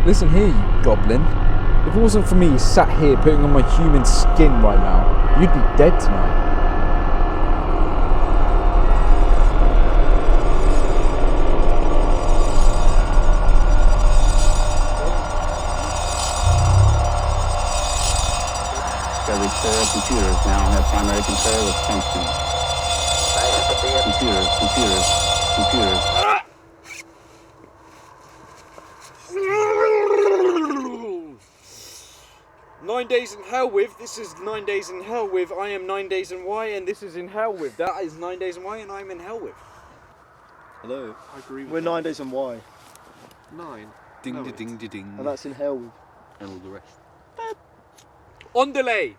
Listen here, you goblin. If it wasn't for me sat here putting on my human skin right now, you'd be dead tonight. Every 4 computers now have primary control of functions. Computers. 9 days in hell with. This is 9 days in hell with. I am 9daysandwhy, and this is in hell with. That is 9daysandwhy, and I'm in hell with. Hello. I agree with We're that. 9daysandwhy. 9. Ding No, da it's- ding da ding. Mm. And that's in hell with. And all the rest. On delay.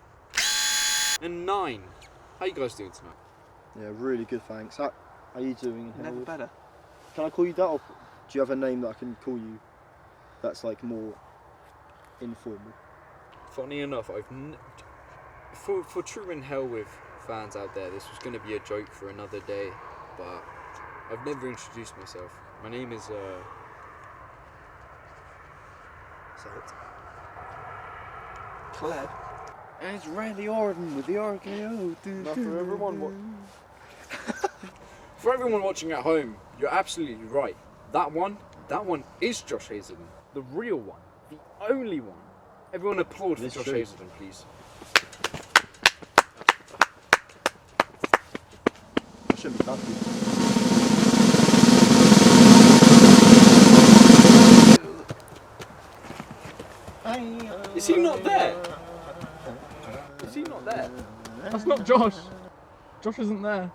And 9. How you guys doing tonight? Yeah, really good, thanks. How you doing in hell Never with? better. Can I call you that, or do you have a name that I can call you that's like more informal? Funny enough, for true in hell with fans out there, this was going to be a joke for another day, but I've never introduced myself. My name is Salt. Kleb. And it's Randy Orton with the RKO. Not for everyone. For everyone watching at home, you're absolutely right. That one is Josh Hazelden, the real one, the only one. Everyone applaud for It's Josh true. Hazelden, please. I shouldn't be happy. Is he not there? Is he not there? That's not Josh. Josh isn't there.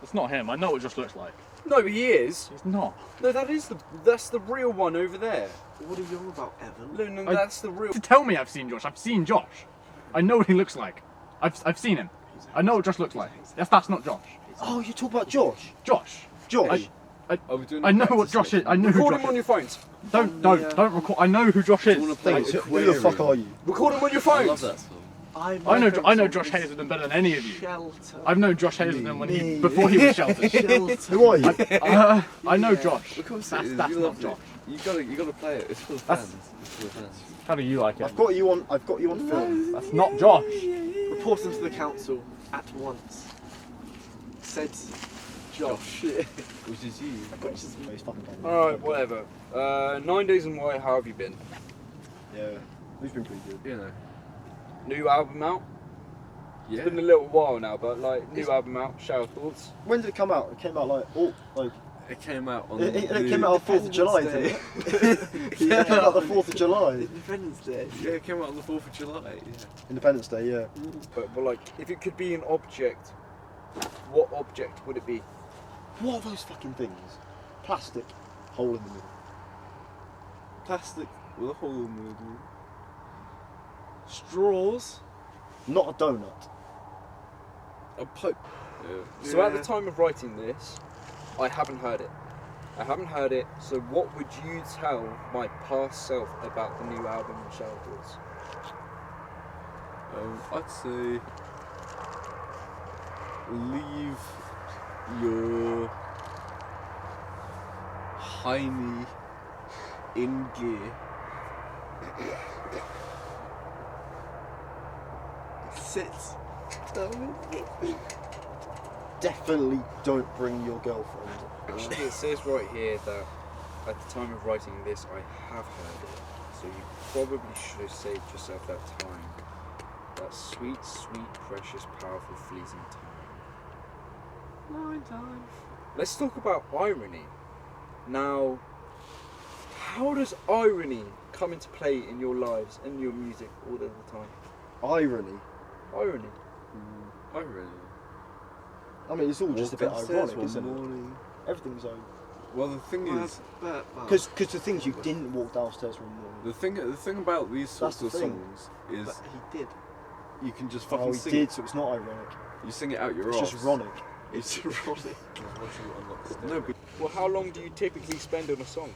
It's not him. I know what Josh looks like. No, he is. He's not. No, that's the real one over there. What are you on about, Evan? No, I- that's the real. To tell me I've seen Josh. I've seen Josh. I know what he looks like. I've seen him. I know what Josh looks like. Yes, that's not Josh. Oh, you talk about Josh? Josh. Josh? I know what Josh is. I know who Record Josh him on is. your phones. Don't record. I know who Josh is. Thanks. Who the fuck are you? Record him on your I phones. love that song. I know Josh Hazelden better than any of you. Shelter. I've known Josh Hazelden before he was sheltered. Shelter. Who are you? I know Josh. Of course That's it is. not You love Josh. it. You gotta play it. It's for the That's- fans. It's for the fans. How do you like it? I've got you on film. That's not Josh. Report him to the council at once. Said Josh. Which is you. He's fucking funny. Alright, whatever. 9 Days and Why, how have you been? Yeah, we've been pretty good. You know. New album out? Yeah. It's been a little while now, but like, new album out, shower thoughts. When did it come out? It came out like It came out on. it came out on 4th of July, didn't it? It came out the 4th of July. Independence Day. Yeah, it came out on the 4th of July. Yeah. Independence Day, yeah. But like, if it could be an object, what object would it be? What are those fucking things? Plastic. Hole in the middle. Plastic with a hole in the middle. Straws. Not a donut. A pipe. So at the time of writing this, I haven't heard it. So what would you tell my past self about the new album and shower thoughts? I'd say leave your hiney in gear. Sit. Definitely don't bring your girlfriend. It says right here that at the time of writing this, I have heard it. So you probably should have saved yourself that time. That sweet, sweet, precious, powerful, fleeting time. 9 times. Let's talk about irony. Now, how does irony come into play in your lives and your music all the time? Irony. Irony. Irony. I mean, it's all just a bit Walked ironic, upstairs one isn't it? morning. Everything's ironic. Well, the thing is, Because the things you didn't walk downstairs one morning. the thing about these sorts That's of the thing. songs is But he did. you can just fucking Oh, he sing. did, so it's not ironic. You sing it out your It's arse. just ironic. It's ironic. No, but Well, how long do you typically spend on a song?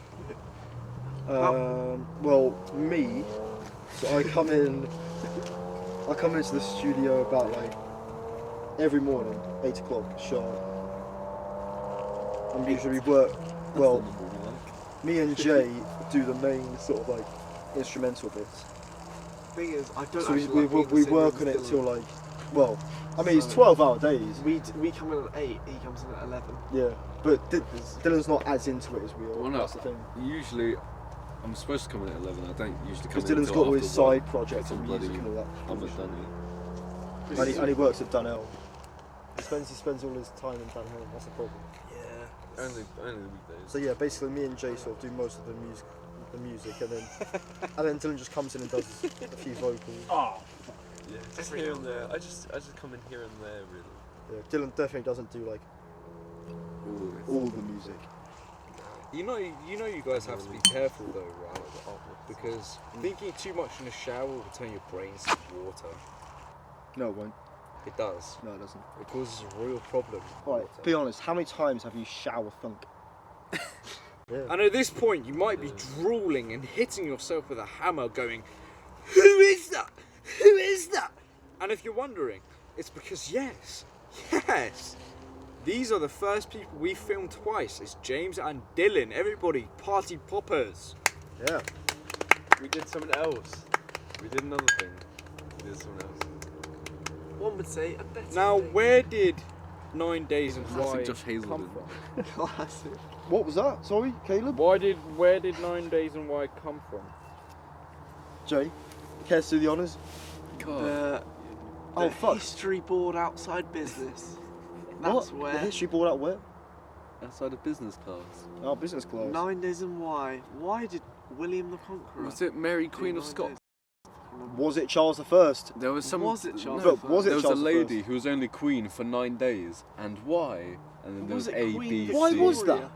Well, me. So I come into the studio about like every morning, 8 o'clock sharp. And usually work. Well, me and Jay do the main sort of like instrumental bits. Thing is, I don't So actually we like being in the same work room on it with till Dylan. like, well, I mean it's So- 12-hour days. We come in at 8, he comes in at 11. Yeah, but Dylan's not as into it as we are. Well, no. That's the thing. Usually, I'm supposed to come in at 11. I don't usually come Because in Dylan's until got all his after work. side projects Some and music bloody and all that. I'm at Dunny. And he works at Dunhill. He spends all his time in Dunhill. That's the problem. Yeah. Only the weekdays. So yeah, basically me and Jay sort of do most of the music, and then Dylan just comes in and does a few vocals. Oh, Yeah, just Every here now and and there. I just come in here and there, really. Yeah, Dylan definitely doesn't do like all the music. You know you guys have to be careful though, right? Because thinking too much in the shower will turn your brains to water. No, it won't. It does. No, it doesn't. It causes a real problem. Alright, be honest. How many times have you shower thunk? Yeah. And at this point, you might be drooling and hitting yourself with a hammer, going, "Who is that? Who is that?" And if you're wondering, it's because yes, these are the first people we filmed twice. It's James and Dylan. Everybody, party poppers. Yeah. We did something else. We did another thing. We did something else. One would say a better Now, day. where did 9 Days and Classic Why Josh Hazelden. come from? Classic. What was that? Sorry, Caleb? Where did 9 Days and Why come from? Jay, care to do the honours? The Oh fuck. history board outside business. That's What? where The history board out where? Outside of business class. Oh, business class. 9 Days and Why. Why did William the Conqueror? Was it Mary do Queen of 9 Scots? days? Was it Charles the First? There was some. Was it Charles But the was it There was Charles a the lady First? who was only queen for 9 days, and why? And then there was Was it A, Queen B, C. Why was that?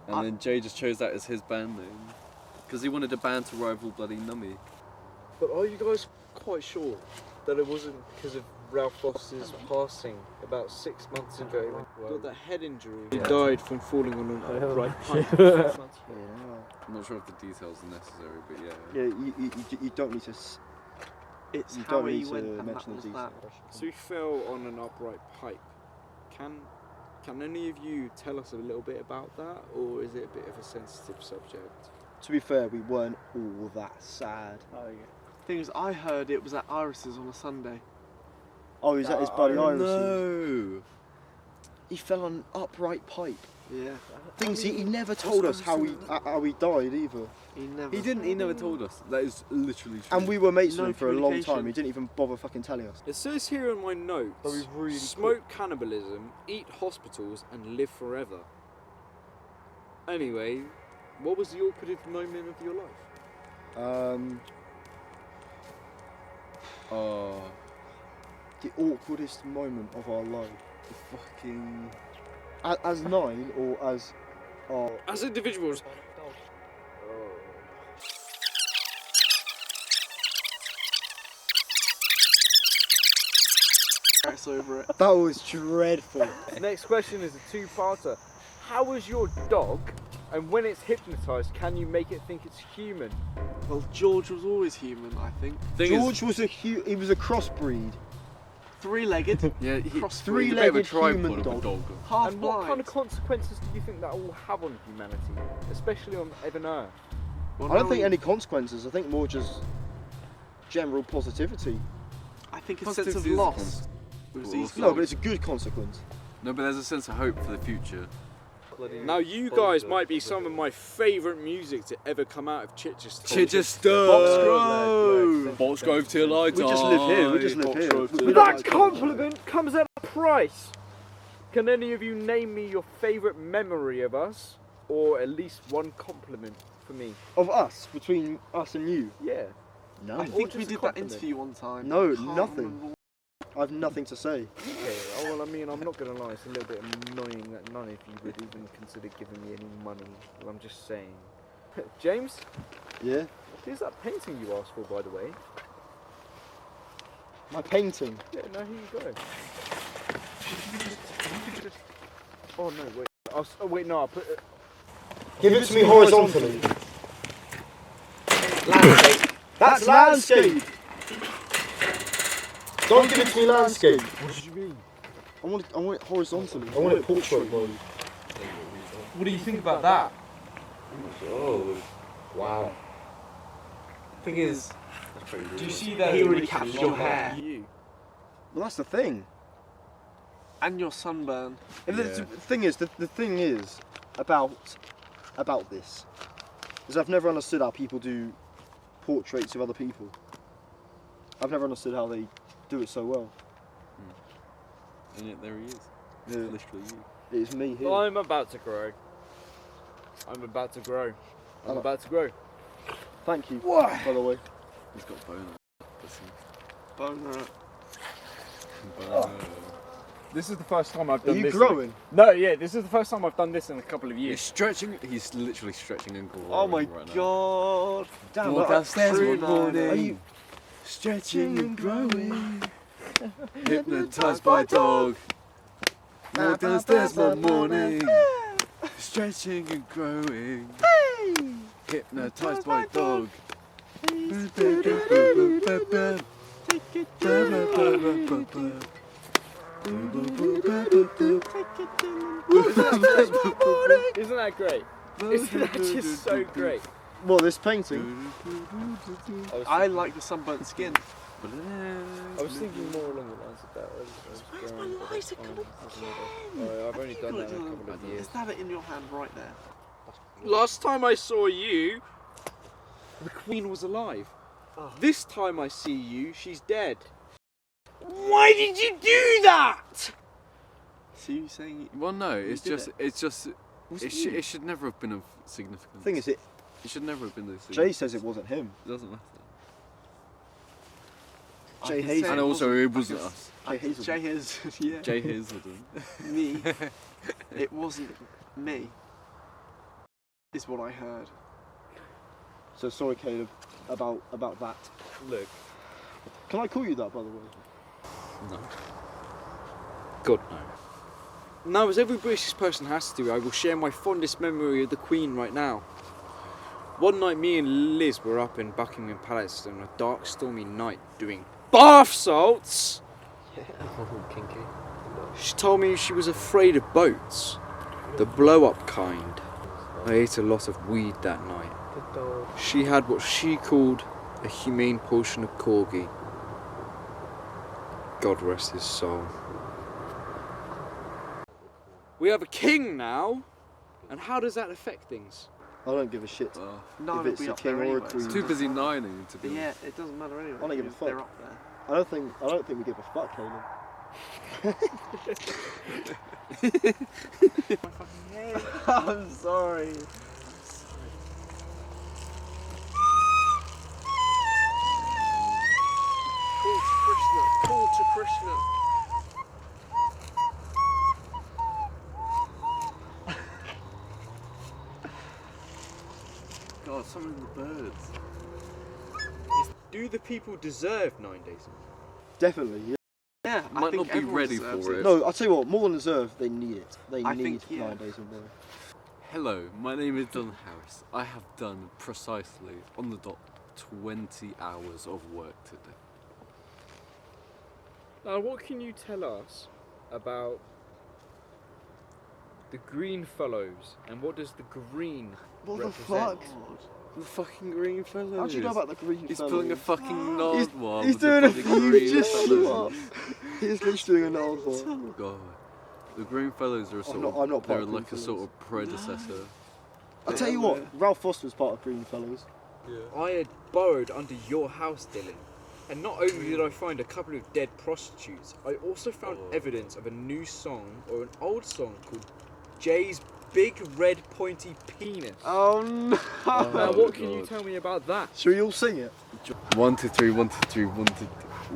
And then Jay just chose that as his band name because he wanted a band to rival bloody Nummy. But are you guys quite sure that it wasn't because of Ralph Foster's passing about 6 months ago when he got that head injury? He died from falling on an upright pipe. Yeah. I'm not sure if the details are necessary, but yeah. Yeah, you don't need to. It's You how don't he need to went, and that mention the was details. that. So he fell on an upright pipe. Can any of you tell us a little bit about that, or is it a bit of a sensitive subject? To be fair, we weren't all that sad. Thing is, I heard it was at Iris's on a Sunday. Oh, is that his buddy Iris? No. He fell on an upright pipe. Yeah. Things he never told us how he died either. He never. He never told us. That is literally true. And we were mates No with him for a long communication. time. He didn't even bother fucking telling us. It says here in my notes, But we really smoke cannibalism, eat hospitals, and live forever. Anyway, what was the awkward moment of your life? The awkwardest moment of our life. the fucking. As 9 or as As individuals. It's over it. that was dreadful. Next question is a two-parter. How is your dog, and when it's hypnotised, can you make it think it's human? Well, George was always human, I think. George was he was a crossbreed. Three-legged, Yeah, cross three- he's a bit of a three-legged tripod human of a dog. dog. half And what blind. kind of consequences do you think that will have on humanity, especially on Evan Earth? Well, I don't now think we- any consequences. I think more just general positivity. I think a sense Positivity of is a loss. constant. Was Well, easy. No, but it's a good consequence. No, but there's a sense of hope for the future. Now, you guys might be some of my favourite music to ever come out of Chichester. Boxgrove! Boxgrove till I die. We just live here. We just live here. We don't That like to- compliment comes at a price. Can any of you name me your favourite memory of us, or at least one compliment for me? Of us, between us and you. Yeah. No. I think just we a did that compliment. interview one time. No, Can't nothing. remember. I have nothing to say. Okay. Oh, well, I mean, I'm not gonna lie. It's a little bit annoying that none of you would even consider giving me any money. Well, I'm just saying. James, Yeah. who's that painting you asked for, by the way? My painting. Yeah. No, here you go. Oh no, wait. Oh wait, no. I put it. Give it to me horizontally. Landscape. That's landscape. Don't give it to me landscape. What did you mean? I want it horizontally. I want it portrait mode. What do you think about that? Oh, Wow. Thing is, That's pretty do you good. see that he already captured your hair? You. Well, that's the thing. And your sunburn. And Yeah. the thing is, the thing is about this is I've never understood how people do portraits of other people. I've never understood how they do it so well. And yet there he is. Yeah. Literally you. It's me here. Well, I'm about to grow. I'm about to grow. I'm Oh. about to grow. Thank you, by the way. He's got boner. Pussy. Boner. Boner. This is the first time I've Are done you this. growing? No, yeah, this is the first time I've done this in a couple of He's years. stretching. He's literally stretching and growing. Oh my right now. god. Damn, Walk like, downstairs true, one man. morning. Are you Stretching and growing. Hypnotised by dog. Walk downstairs one morning. Stretching and growing. Hypnotised by dog. Isn't that great? Isn't that just so great? What, this painting? I like the sunburnt skin. I was thinking more along the lines of that. Where's my lighter? Come I've only done that in a couple of years. Let's have it in your hand right there. Last time I saw you, the Queen was alive. Oh. This time I see you, she's dead. Why did you do that? See you saying Well, no, it's did just, it. it's just, Was it, it you? it should never have been of significance. Thing is, it should never have been of significance. Jay says it wasn't him. It doesn't matter. I Jay can Hazel. say And also, it wasn't us. Jay Hazel. Jay is, yeah. Jay Hazelden. Me. It wasn't me. Is what I heard. So sorry, Caleb, about that. Look, Can I call you that, by the way? No. God no. Now, as every British person has to, I will share my fondest memory of the Queen right now. One night, me and Liz were up in Buckingham Palace on a dark, stormy night doing bath salts. Kinky. She told me she was afraid of boats, the blow-up kind. I ate a lot of weed that night. She had what she called a humane portion of corgi. God rest his soul. We have a king now, and how does that affect things? I don't give a shit. Well, No, If it'll it's be a up king there or a anyway. queen. too busy nining to be Yeah, honest. it doesn't matter anyway. I don't give a because fuck. They're up there. I don't think we give a fuck, Caleb. I'm sorry. Call to Krishna. Call to Krishna. God, some of the birds. Do the people deserve 9 days? Definitely, yeah. Yeah, I Might think not be everyone ready deserves for it. No, I'll tell you what, more than deserve, they need it. They I need think, yeah. 9 days and more. Hello, my name is Don Harris. I have done precisely, on the dot, 20 hours of work today. Now, what can you tell us about the Green Fellows, and what does the green What the represent? fuck? The fucking green fellows. How do you know about the green He's fellows? pulling a fucking nardwar. He's with the doing a bloody green just fellows. He's literally doing an old one. God. The green fellows are a sort not- I'm not of, they're part of like a Green sort of predecessor. I'll tell you what, Ralph Foster's part of Green Fellows. I had burrowed under your house, Dylan. And not only did I find a couple of dead prostitutes, I also found evidence of a new song, or an old song, called Jay's Big Red Pointy Penis. Oh no! Now, what can you God. tell me about that? Should we all sing it? 1, 2, 3, 1, 2, 3, 1, 2, 3.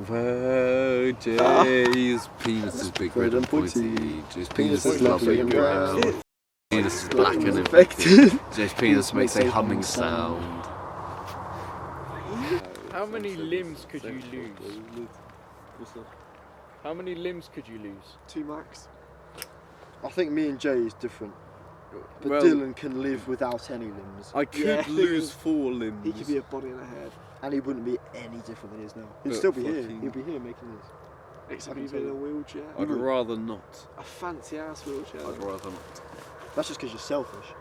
Whoa, Jay's penis is big, red and pointy. Jay's penis is lovely and brown. Penis is black and infected. Jay's penis makes a humming sound. How many limbs could you lose? How many limbs could you lose? 2 max. I think me and Jay is different. But Well, Dylan can live without any limbs. I could Yeah. lose 4 limbs. He could be a body and a head. And he wouldn't be any different than he is now. He'd But still be here. fucking- He'd be here making this. Except I he's can in tell a you. wheelchair. I'd rather not. A fancy ass wheelchair. I'd rather not. That's just because you're selfish.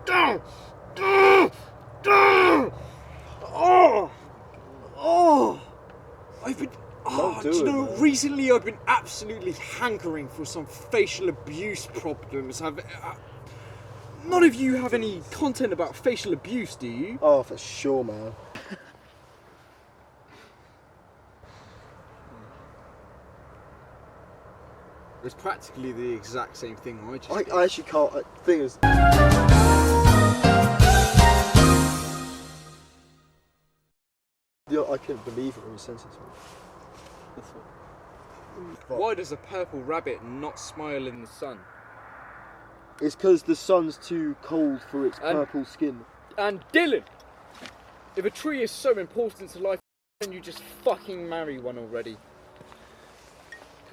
Oh do you it, know, man. recently I've been absolutely hankering for some facial abuse problems. None of you have any content about facial abuse, do you? Oh, for sure, man. It's practically the exact same thing I just did. I actually can't. Thing is, I couldn't believe it when you sent it to me. Why does a purple rabbit not smile in the sun? It's because the sun's too cold for its And- purple skin. And Dylan, if a tree is so important to life, then you just fucking marry one already.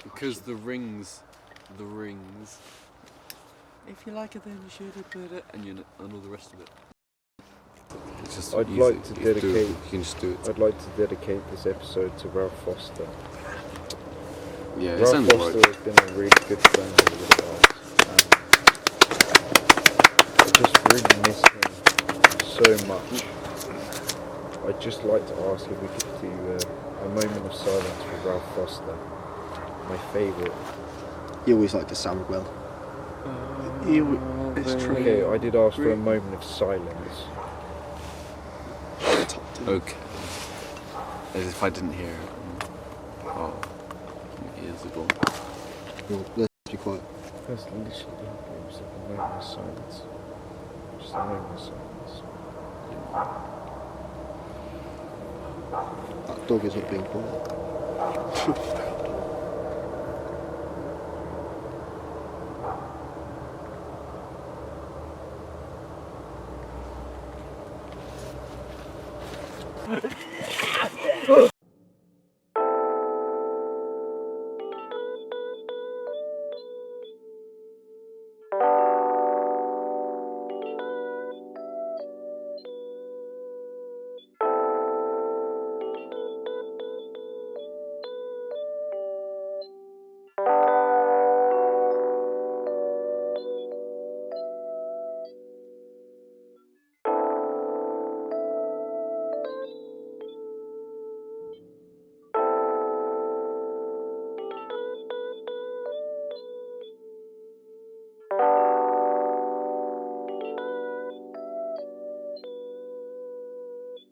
Because the rings. If you like it, then you should have put it, and I know the rest of it. It's just I'd easy. like to You can do it. dedicate- You can just do it. I'd like to dedicate this episode to Ralph Foster. Yeah, it Ralph sounds Foster right. has been a really good friend over the past. I just really miss him so much. I'd just like to ask if we could do a moment of silence for Ralph Foster, my favourite. He always liked to sound well. It's true. Okay, I did ask for a moment of silence. Okay. As if I didn't hear it. Oh, my ears are gone. Well, let's be quiet. That's literally it was like a moment of silence. Just a moment of silence. That dog is not being quiet.